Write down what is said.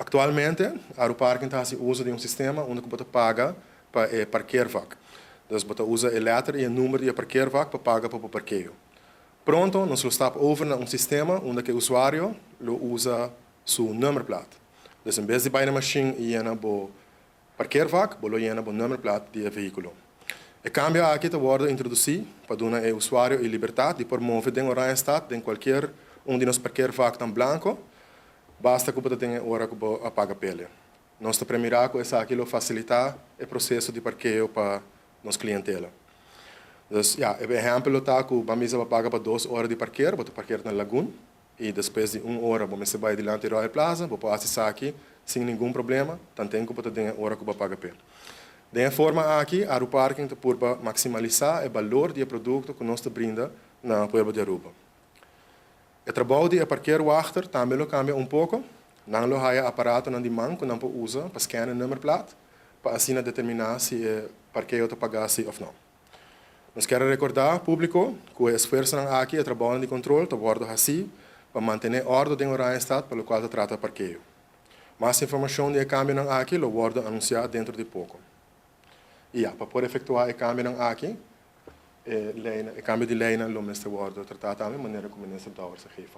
Atualmente, a Aeroparking está usa de um sistema onde você paga para parkeervak. Dus você usa a letra e o número de parkeervak para pagar para o parqueio. Pronto, nós estamos over naar sistema onde o usuário usa seu nummerplaat. Dus in vez de bij de machine llena bo parkeervak, bo llena bo nummerplaat de veículo. E cambia aqui te worden introduzido para dar ao usuário a liberdade de promover den oranje staat em qualquer onde nos parkeervak tan blanco. Basta que você tenha hora que você apaga a pele. Nosso primeiro é aquilo facilitar o processo de parqueio para nossa clientela. Então, o exemplo está que vamos pagar para 2 horas de parqueio, você parqueia na laguna, e depois de 1 hora você vai diante da plaza, você pode acessar aqui sem nenhum problema, tanto que você tenha hora que você paga a pele. Dessa forma aqui, a Aeroparking para maximizar o valor do produto que nós brinda na Pueblo de Aruba. O trabalho de parqueiro achter também cambia pouco. Não há aparato na mão que não usa para scannen o nummerplaat, para assim determinar se o parqueio está pagasse ou não. Nós queremos recordar ao público que o esforço aqui é trabalho de controle, está bordo assim, para manter ordem em horário estado para o qual se trata o parqueio. Mais informação de cambio aqui, lo bordo anunciar dentro de pouco. E para poder efetuar o cambio aqui, o cambio de lei, lo mestre bordo tratar também de maneira como o ministro Dauer se geeft.